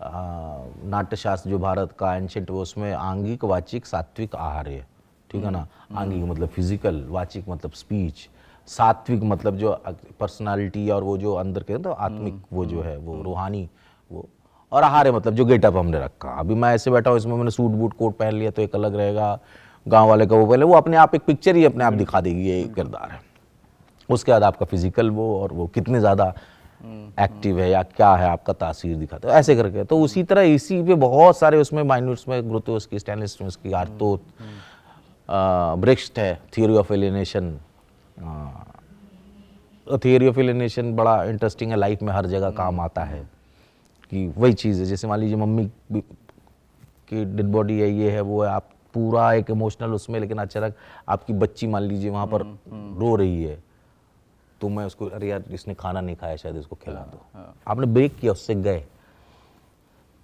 नाट्यशास्त्र जो भारत का एंशंट वो, उसमें आंगिक वाचिक सात्विक आहार है, ठीक है ना। आंगिक मतलब फिजिकल, वाचिक मतलब स्पीच, सात्विक मतलब जो पर्सनालिटी और वो जो अंदर के तो आत्मिक वो जो है वो रूहानी वो, और आहार मतलब जो गेटअप हमने रखा। अभी मैं ऐसे बैठा हूँ, इसमें मैंने सूट बूट कोट पहन लिया तो एक अलग रहेगा, गांव वाले का वो पहले, वो अपने आप एक पिक्चर ही अपने आप दिखा देगी ये किरदार है। उसके बाद आपका फिजिकल वो और वो कितने ज़्यादा एक्टिव है या क्या है आपका तासीर दिखाता है, ऐसे करके। तो उसी तरह इसी पे बहुत सारे उसमें माइन्यूट्स में ग्रुतोस की, स्टैनिस्लॉस की, आर्थोथ, ब्रेख्ट है, theory of alienation. Theory of alienation बड़ा इंटरेस्टिंग है, लाइफ में हर जगह काम आता है कि वही चीज़ है। जैसे मान लीजिए मम्मी की डेड बॉडी है, ये है वो है, आप पूरा एक इमोशनल उसमें, लेकिन अचानक आपकी बच्ची मान लीजिए वहाँ पर रो रही है, तो मैं उसको अरे यार इसने खाना नहीं खाया शायद इसको खिला दो। आपने ब्रेक किया, उससे गए,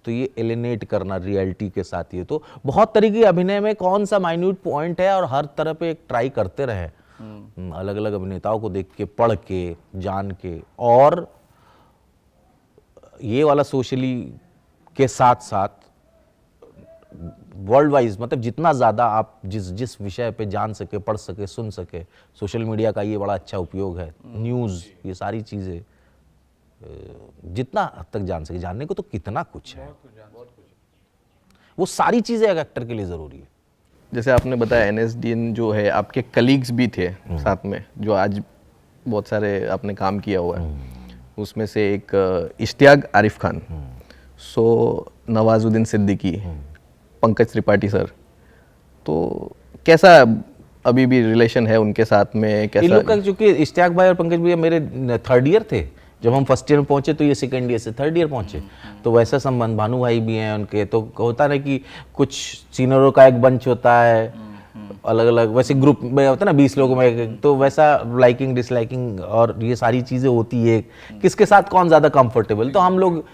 तो ये एलिनेट करना रियलिटी के साथ। ये तो बहुत तरीके अभिनय में कौन सा माइन्यूट पॉइंट है और हर तरह पे एक ट्राई करते रहे, अलग अलग अभिनेताओं को देख के, पढ़ के, जान के, और ये वाला सोशली के साथ साथ वर्ल्ड वाइज, मतलब जितना ज़्यादा आप जिस विषय पे जान सके, पढ़ सके, सुन सके, सोशल मीडिया का ये बड़ा अच्छा उपयोग है, न्यूज़, ये सारी चीज़ें जितना हद तक जान सके, जानने को तो कितना कुछ है, वो सारी चीज़ें एक एक्टर के लिए ज़रूरी है। जैसे आपने बताया एनएसडीएन जो है, आपके कलीग्स भी थे साथ में जो आज बहुत सारे आपने काम किया हुआ है, उसमें से एक इश्तियाक आरिफ खान, सो नवाजुद्दीन सिद्दीकी, पंकज त्रिपाठी सर, तो कैसा अभी भी रिलेशन है उनके साथ में? कैसा? इन लोग का क्योंकि इश्तियाक भाई और पंकज भैया मेरे थर्ड ईयर थे जब हम फर्स्ट ईयर में पहुंचे, तो ये सेकंड ईयर से थर्ड ईयर पहुंचे, तो वैसा संबंध। भानु भाई भी हैं उनके, तो होता ना कि कुछ सीनियरों का एक बंच होता है, अलग अलग वैसे ग्रुप में होता है ना 20 लोगों में, तो वैसा लाइकिंग डिसलाइकिंग और ये सारी चीज़ें होती है, किसके साथ कौन ज़्यादा कंफर्टेबल। तो हम लोग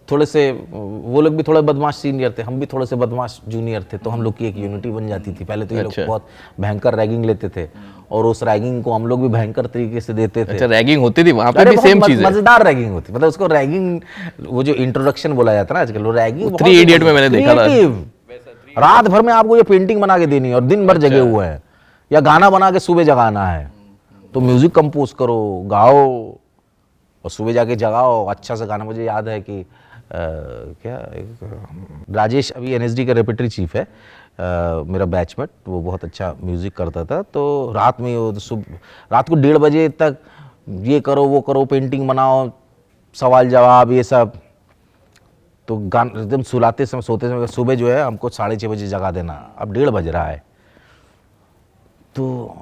थोड़े से, वो लोग भी थोड़े बदमाश सीनियर थे, हम भी थोड़े से बदमाश जूनियर थे, तो हम लोग की एक यूनिटी बन जाती थी। पहले तो ये लोग बहुत भयंकर रैगिंग लेते थे और उस रैगिंग को हम लोग भी भयंकर तरीके से देते थे। अच्छा, रैगिंग होती थी वहाँ पे भी? सेम चीज़ है, मजेदार रैगिंग होती, मतलब उसको रैगिंग, वो जो इंट्रोडक्शन बोला जाता है ना आजकल, वो रैगिंग 3 इडियट में मैंने देखा था। रात भर में आपको ये पेंटिंग बना के देनी है और दिन भर जगे हुए हैं, या गाना बना के सुबह जगाना है, तो म्यूजिक कंपोज करो, गाओ और सुबह जाके जगाओ अच्छा सा गाना। मुझे याद है कि क्या राजेश अभी एनएसडी का रेपेटरी चीफ है, मेरा बैचमेट, वो बहुत अच्छा म्यूजिक करता था, तो रात में रात को 1:30 बजे तक ये करो वो करो, पेंटिंग बनाओ, सवाल जवाब ये सब, तो गाना एकदम सुलाते समय सोते समय, सुबह जो है हमको 6:30 बजे जगा देना, अब 1:30 बज रहा है, तो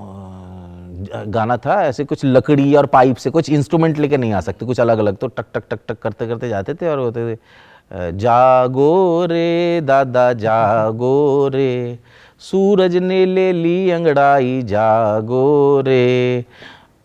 गाना था ऐसे कुछ लकड़ी और पाइप से, कुछ इंस्ट्रूमेंट लेके नहीं आ सकते, कुछ अलग अलग, तो टक टक टक टक करते करते जाते थे और होते थे जागो रे दादा जागो रे, सूरज ने ले ली अंगड़ाई जागो रे,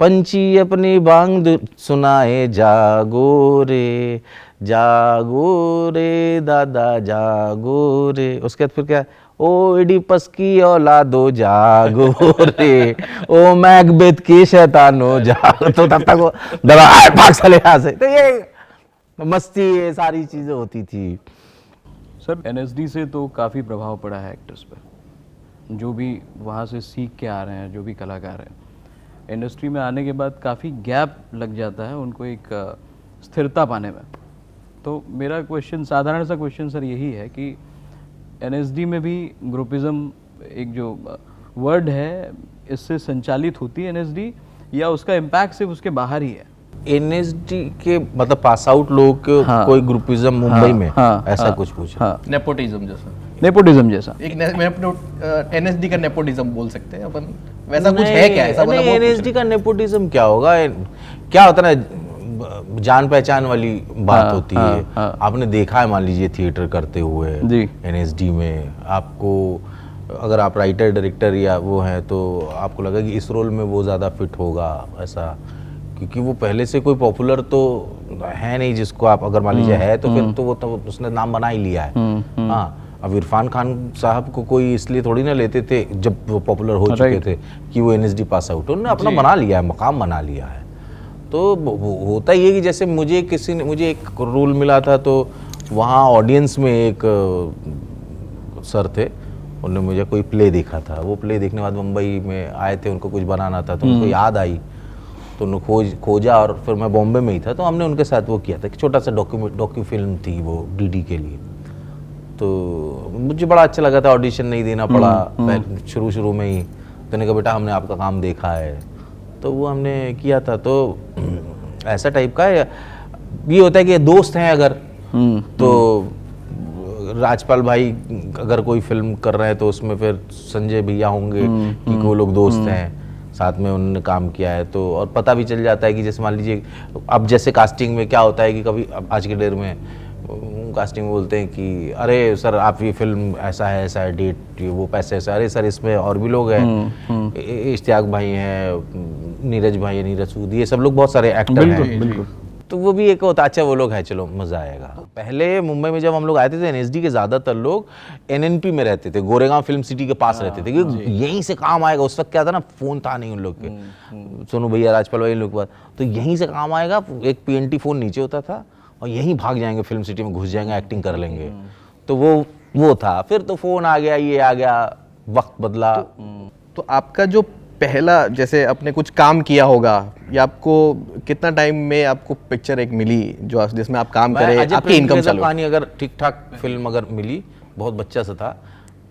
पंछी अपनी बांग सुनाए जागो रे, जागो रे दादा जागो रे। उसके बाद फिर क्या, ओ इडिपस की औलादो जागो रे, ओ मैकबेथ की शैतानो जागो, तो तब तक वो दबा भाग चले यहाँ से। तो ये मस्ती, ये सारी चीजें होती थी। सर एनएसडी से तो काफ़ी प्रभाव पड़ा है एक्टर्स पर, जो भी वहाँ से सीख के आ रहे हैं, जो भी कलाकार हैं, इंडस्ट्री में आने के बाद काफ़ी गैप लग जाता है उनको एक स्थिरता पाने में। तो मेरा क्वेश्चन, साधारण सा क्वेश्चन सर यही है कि एनएसडी में भी ग्रुपिज्म एक जो वर्ड है, इससे संचालित होती है एनएसडी, या उसका इम्पैक्ट सिर्फ उसके बाहर ही है? एनएसडी के मतलब पास आउट लोग के कोई ग्रुपिज्म मुंबई में ऐसा कुछ पूछा? नेपोटिज्म जैसा, नेपोटिज्म जैसा एक एनएसडी का नेपोटिज्म बोल सकते हैं अपन, वैसा कुछ है क्या? ऐसा नहीं, एनएसडी का नेपोटिज्म क्या होगा? क्या होता है ना, जान पहचान वाली बात होती है। आपने देखा है, मान लीजिए थिएटर करते हुए एनएसडी में, आपको अगर आप राइटर डायरेक्टर या वो हैं तो आपको लगा कि इस रोल में वो ज़्यादा फिट होगा, ऐसा, क्योंकि वो पहले से कोई पॉपुलर तो है नहीं जिसको आप, अगर मान लीजिए है तो फिर तो वो तो उसने नाम बना ही लिया है। हाँ, अब इरफान खान साहब को कोई इसलिए थोड़ी ना लेते थे जब वो पॉपुलर हो चुके थे कि वो एनएसडी पास आउट, उन्होंने अपना बना लिया है, मकाम बना लिया है। तो होता ये कि जैसे मुझे किसी ने, मुझे एक रोल मिला था तो वहाँ ऑडियंस में एक सर थे, उन्होंने मुझे कोई प्ले देखा था, वो प्ले देखने के बाद मुंबई में आए थे, उनको कुछ बनाना था तो उनको याद आई, तो उन्होंने खोजा और फिर मैं बॉम्बे में ही था तो हमने उनके साथ वो किया था कि छोटा सा डॉक्यू फिल्म थी वो डीडी के लिए। तो मुझे बड़ा अच्छा लगा था, ऑडिशन नहीं देना पड़ा शुरू में ही, तो उन्होंने कहा बेटा हमने आपका काम देखा है, तो वो हमने किया था। तो ऐसा टाइप का ये होता है कि दोस्त हैं अगर, तो राजपाल भाई अगर कोई फिल्म कर रहे हैं तो उसमें फिर संजय भैया होंगे कि वो लोग दोस्त हैं, साथ में उन्होंने काम किया है, तो और पता भी चल जाता है कि जैसे मान लीजिए अब जैसे कास्टिंग में क्या होता है कि कभी आज के डेट में कास्टिंग में बोलते हैं कि अरे सर आप ये फिल्म ऐसा है डेट, वो पैसे ऐसा, अरे सर इसमें और भी लोग हैं, इश्तियाक भाई हैं, नीरज भाई है, नीरज सूद, ये सब लोग बहुत सारे एक्टर हैं। बिल्कुल। तो वो भी एक होता अच्छा वो लोग हैं, चलो मजा आएगा। पहले मुंबई में जब हम लोग आए थे तो एनएसडी के ज्यादातर लोग एनएनपी में रहते थे, गोरेगांव फिल्म सिटी के पास रहते थे, क्योंकि यहीं से काम आएगा। उस वक्त क्या था ना, फोन था नहीं उन लोग के, सोनू भैया, राजपाल भाई, इन लोग के पास, तो यहीं से काम आएगा। एक पीएनटी फोन नीचे होता था और यहीं भाग जाएंगे, फिल्म सिटी में घुस जाएंगे, एक्टिंग कर लेंगे। तो वो था। फिर तो फोन आ गया, ये आ गया, वक्त बदला। तो आपका जो पहला, जैसे आपने कुछ काम किया होगा, या आपको कितना टाइम में आपको पिक्चर एक मिली जो जिसमें आप काम करें, आपकी इनकम चालू? कहानी अगर ठीक ठाक फिल्म अगर मिली, बहुत बच्चा सा था,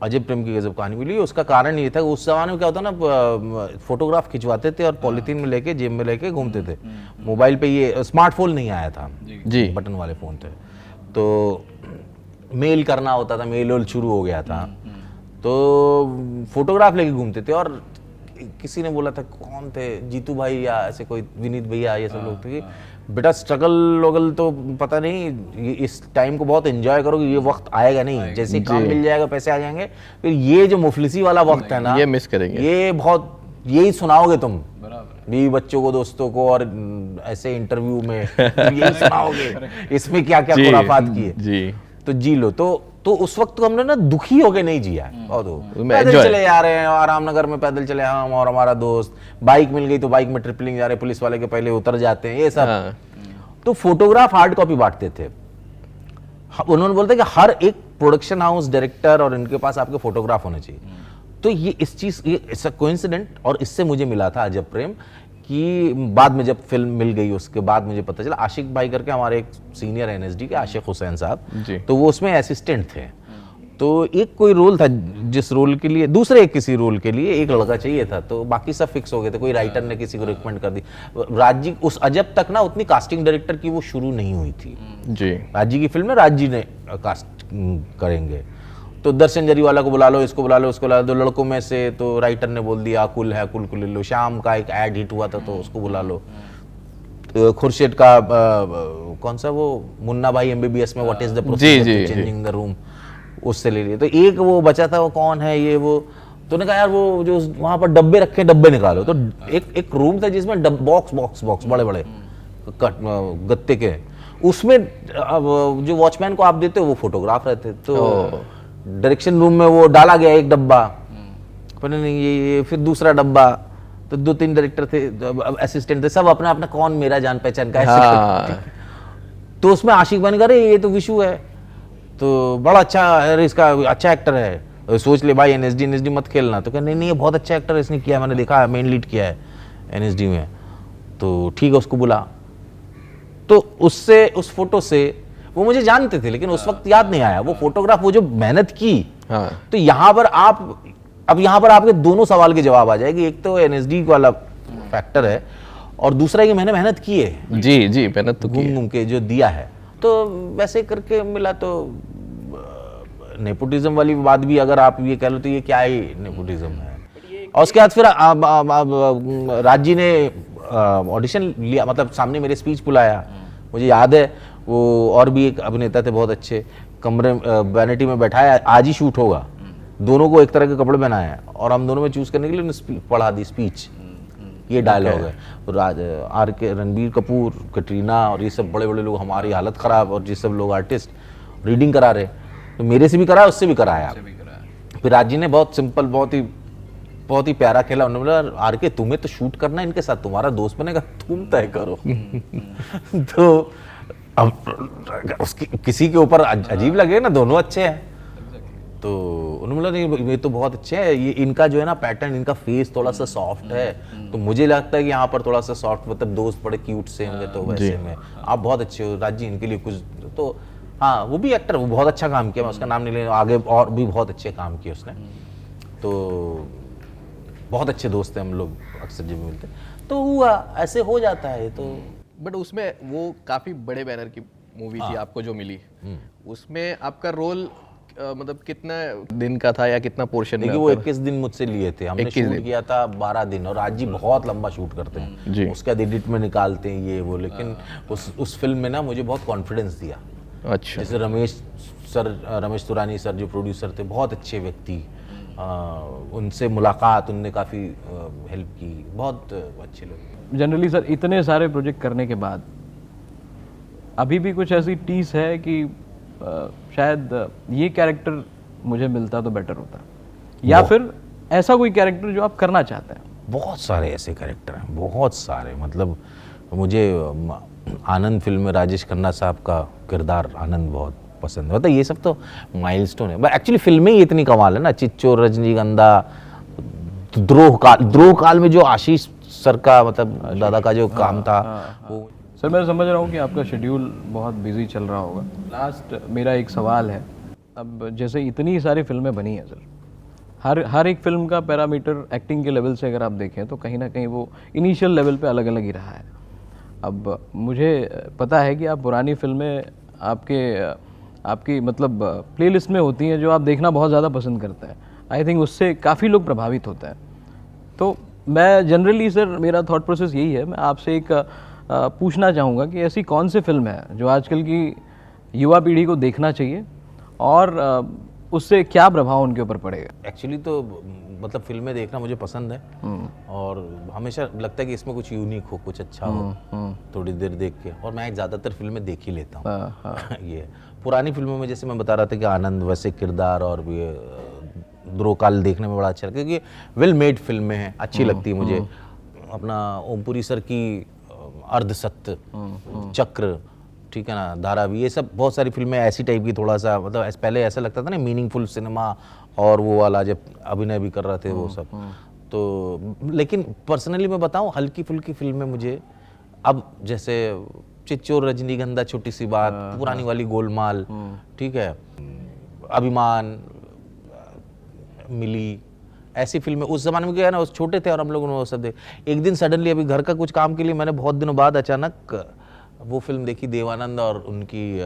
अजय प्रेम की गजब कहानी मिली। उसका कारण ये था कि उस जमाने में क्या होता ना, फोटोग्राफ खिंचवाते थे और पॉलिथीन में लेके जेब में लेके घूमते थे। मोबाइल पे ये स्मार्टफोन नहीं आया था जी, बटन वाले फोन थे, तो मेल करना होता था, मेल शुरू हो गया था, तो फोटोग्राफ लेके घूमते थे। और किसी ने बोला था, कौन थे, जीतू भाई या ऐसे कोई, विनीत भैया, ये सब लोग थे कि बेटा स्ट्रगल वगल तो पता नहीं, इस टाइम को बहुत एंजॉय करोगे, ये वक्त आएगा नहीं, जैसे काम मिल जाएगा पैसे आ जाएंगे, फिर ये जो मुफलिसी वाला वक्त है ना, ये मिस करेंगे, ये बहुत, यही सुनाओगे तुम बीवी बच्चों को, दोस्तों को, और ऐसे इंटरव्यू में यही सुनाओगे, इसमें क्या क्या खुराफात की है, तो जी लो। तो उस वक्त तो हमने ना दुखी होके नहीं जिया है, पैदल चले जा रहे हैं, आराम नगर में पैदल चले हम और हमारा दोस्त, बाइक मिल गई तो बाइक में ट्रिपलिंग जा रहे, पुलिस वाले के पहले उतर जाते हैं, ये सब। तो फोटोग्राफ हार्ड कॉपी बांटते थे। उन्होंने बोलते कि हर एक प्रोडक्शन हाउस डायरेक्टर और इनके पास आपके फोटोग्राफ होने चाहिए। तो ये इस चीज, ये कोइंसिडेंट, और इससे मुझे मिला था अजब प्रेम, कि बाद में जब फिल्म मिल गई उसके बाद मुझे पता चला, आशिक भाई करके हमारे एक सीनियर एनएसडी के, आशिक हुसैन साहब, तो वो उसमें असिस्टेंट थे। तो एक कोई रोल था जिस रोल के लिए, दूसरे किसी रोल के लिए एक लड़का चाहिए था, तो बाकी सब फिक्स हो गए थे। कोई राइटर ने किसी को रिकमेंड कर दी। राजी उस अजब तक ना उतनी कास्टिंग डायरेक्टर की वो शुरू नहीं हुई थी जी। राजी की फिल्म में राजी ने कास्ट करेंगे, तो दर्शन जरीवाला को बुला लो, इसको बुला लो, उसको बुला लो, लड़कों में से तो राइटर ने बोल दिया कुल है, कुल ले लो। शाम का एक एड हिट हुआ था तो उसको बुला लो। खुर्शीद का कौन सा वो मुन्ना भाई एमबीबीएस में what is the process changing the room, उससे ले लिए। तो एक वो बचा था, वो कौन है ये वो, तो ने कहा यार वो जो वहां पर डब्बे रखे, डब्बे निकालो। तो एक रूम था जिसमें बॉक्स बड़े बड़े गत्ते के, उसमें जो वॉचमैन को आप देते हो वो फोटोग्राफ रहते। तो डायरेक्शन रूम में वो डाला गया एक डब्बा, पता नहीं ये फिर दूसरा डब्बा, तो 2-3 डायरेक्टर थे, असिस्टेंट थे, सब अपना अपना कौन मेरा जान पहचान का है। तो उसमें आशिक बन गए, ये तो विशु है, तो बड़ा अच्छा, अरे इसका अच्छा एक्टर है, सोच ले भाई एनएसडी मत खेलना, तो कह नहीं नहीं ये बहुत अच्छा एक्टर है, इसने किया, मैंने देखा है, मेन लीड किया है एनएसडी में, तो ठीक है उसको बुला। तो उससे, उस फोटो से वो मुझे जानते थे लेकिन उस वक्त याद नहीं आया वो फोटोग्राफ, वो जो मेहनत की। हाँ। तो यहाँ पर अब यहाँ पर आपके दोनों सवाल के जवाब आ जाएगी, एक तो एनएसडी वाला फैक्टर है और दूसरा कि मैंने मेहनत की है, जी जी, मेहनत तो की घूम के जो दिया है, तो वैसे करके मिला। तो नेपोटिज्म वाली बात भी अगर आप ये कह लो तो ये क्या ही नेपोटिज्म है। और उसके बाद फिर राज जी ने ऑडिशन लिया, मतलब सामने मेरे स्पीच बुलाया, मुझे याद है वो और भी एक अभिनेता थे बहुत अच्छे, कमरे वैनिटी में बैठाया, आज ही शूट होगा, दोनों को एक तरह के कपड़े पहनाए हैं और हम दोनों में चूज करने के लिए पढ़ा दी स्पीच, ये डायलॉग है। तो आर के रणबीर कपूर, कटरीना और ये सब बड़े बड़े लोग, हमारी हालत खराब, और ये सब लोग आर्टिस्ट रीडिंग करा रहे, तो मेरे से भी कराया, उससे भी कराया। फिर राज जी ने बहुत सिंपल, बहुत ही प्यारा खेला, उन्होंने बोला आर के तुम्हें तो शूट करना है इनके साथ, तुम्हारा दोस्त बनेगा, तुम तय करो। तो अब उसकी किसी के ऊपर अजीब लगे ना, दोनों अच्छे हैं, तो उन्होंने बोला नहीं ये तो बहुत अच्छे हैं, ये इनका जो है ना पैटर्न, इनका फेस थोड़ा सा सॉफ्ट है, तो मुझे लगता है कि यहाँ पर थोड़ा सा सॉफ्ट, मतलब दोस्त बड़े क्यूट से होंगे, तो वैसे में आप बहुत अच्छे हो राज जी, इनके लिए कुछ। तो हाँ, वो भी एक्टर, वो बहुत अच्छा काम किया, मैं उसका नाम नहीं ले, आगे और भी बहुत अच्छे काम किए उसने, तो बहुत अच्छे दोस्त हैं हम लोग, अक्सर जब मिलते तो हुआ ऐसे हो जाता है। तो बट उसमें वो काफी बड़े बैनर की मूवी थी आपको जो मिली, उसमें आपका रोल मतलब कितना दिन का था या कितना पोर्शन में? देखिए वो 21 दिन मुझसे लिए थे, हमने शूट किया था 12 दिन, और राज जी बहुत लंबा शूट करते हैं, उसके बाद एडिट में निकालते हैं ये वो, लेकिन उस फिल्म में ना मुझे बहुत कॉन्फिडेंस दिया। अच्छा। जैसे रमेश तुरानी सर जो प्रोड्यूसर थे, बहुत अच्छे व्यक्ति, उनसे मुलाकात, उनने काफ़ी हेल्प की, बहुत अच्छे लोग। जनरली सर इतने सारे प्रोजेक्ट करने के बाद अभी भी कुछ ऐसी टीस है कि शायद ये कैरेक्टर मुझे मिलता तो बेटर होता, या फिर ऐसा कोई कैरेक्टर जो आप करना चाहते हैं? बहुत सारे ऐसे कैरेक्टर हैं, बहुत सारे, मतलब मुझे आनंद फिल्म में राजेश खन्ना साहब का किरदार आनंद बहुत पसंद है, मतलब ये सब तो माइलस्टोन है, बट एक्चुअली फिल्में ही इतनी कमाल है ना, चिच्चोर, रजनीगंधा, द्रोह काल में जो आशीष सर का, मतलब दादा का जो काम था वो। सर मैं समझ रहा हूँ कि आपका शेड्यूल बहुत बिजी चल रहा होगा। लास्ट मेरा एक सवाल है, अब जैसे इतनी सारी फिल्में बनी हैं सर, हर एक फिल्म का पैरामीटर एक्टिंग के लेवल से अगर आप देखें तो कहीं ना कहीं वो इनिशियल लेवल पे अलग अलग ही रहा है। अब मुझे पता है कि आप पुरानी फिल्में आपकी मतलब प्लेलिस्ट में होती हैं जो आप देखना बहुत ज़्यादा पसंद करते हैं, आई थिंक उससे काफ़ी लोग प्रभावित होते हैं। तो मैं जनरली सर मेरा थॉट प्रोसेस यही है, मैं आपसे एक पूछना चाहूँगा कि ऐसी कौन सी फिल्म है जो आजकल की युवा पीढ़ी को देखना चाहिए और उससे क्या प्रभाव उनके ऊपर पड़ेगा? एक्चुअली तो मतलब फिल्में देखना मुझे पसंद है और हमेशा लगता है कि इसमें कुछ यूनिक हो, कुछ अच्छा हो, थोड़ी देर देख के, और मैं ज़्यादातर फिल्में देख ही लेता हूँ। ये पुरानी फिल्मों में जैसे मैं बता रहा था कि आनंद, वैसे किरदार और ये द्रोकाल देखने में बड़ा अच्छा लगता है, क्योंकि वेल मेड फिल्में हैं, अच्छी लगती है मुझे। अपना ओमपुरी सर की अर्धसत्य, चक्र, ठीक है ना, धारावी, ये सब बहुत सारी फिल्में ऐसी टाइप की, थोड़ा सा मतलब पहले ऐसा लगता था ना मीनिंगफुल सिनेमा, और वो वाला जब अभिनय भी कर रहे थे वो सब, तो लेकिन पर्सनली मैं बताऊं हल्की फुल्की फिल्में मुझे अब, जैसे चिच्चोर, रजनीगंधा, छोटी सी बात, पुरानी वाली गोलमाल, ठीक है, अभिमान, मिली, ऐसी फिल्में उस जमाने में क्या है ना, उस छोटे थे और हम लोगों ने वो सब एक दिन सडनली अभी घर का कुछ काम के लिए मैंने बहुत दिनों बाद अचानक वो फिल्म देखी, देवानंद और उनकी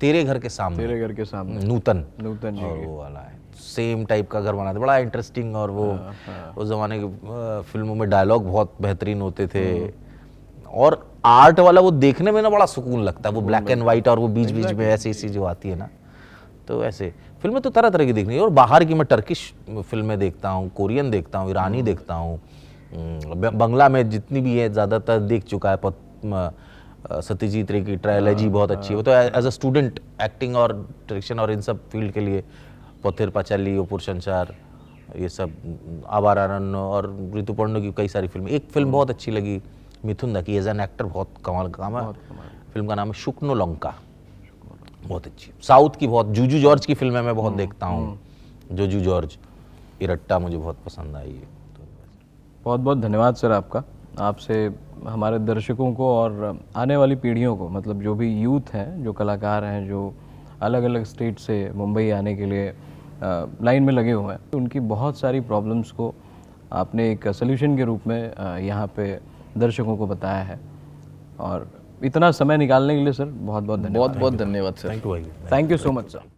तेरे घर के सामने, नूतन और वो वाला है, सेम टाइप का घर बना था, बड़ा इंटरेस्टिंग, और वो उस जमाने की फिल्मों में डायलॉग बहुत बेहतरीन होते थे, और आर्ट वाला वो देखने में ना बड़ा सुकून लगता है, वो ब्लैक एंड वाइट और वो बीच बीच में ऐसी ऐसी जो आती है ना, तो ऐसे फिल्में तो तरह तरह की देखनी है। और बाहर की मैं टर्किश फिल्में देखता हूँ, कोरियन देखता हूँ, ईरानी देखता हूँ, बंगला में जितनी भी है ज़्यादातर देख चुका है। सत्यजीत रे की ट्रायलॉजी बहुत अच्छी है, वो तो एज अ स्टूडेंट एक्टिंग और डायरेक्शन और इन सब फील्ड के लिए पथिर पाचाली, ओपुर संचार, ये सब, आवारानंद और ऋतुपर्णो की कई सारी फिल्में। एक फिल्म बहुत अच्छी लगी मिथुन दा की, एज एन एक्टर बहुत कमाल का काम है, फिल्म का नाम है शुक्नो लंका, बहुत अच्छी। साउथ की बहुत, जूजू जॉर्ज की फिल्में मैं बहुत देखता हूँ, जूजू जॉर्ज, इरट्टा मुझे बहुत पसंद आई है। बहुत बहुत धन्यवाद सर आपका। आपसे हमारे दर्शकों को और आने वाली पीढ़ियों को, मतलब जो भी यूथ हैं, जो कलाकार हैं, जो अलग अलग स्टेट से मुंबई आने के लिए लाइन में लगे हुए हैं, उनकी बहुत सारी प्रॉब्लम्स को आपने एक सोल्यूशन के रूप में यहाँ पे दर्शकों को बताया है। और इतना समय निकालने के लिए सर बहुत बहुत धन्यवाद। बहुत बहुत धन्यवाद सर। थैंक यू भाई। Thank you so much sir.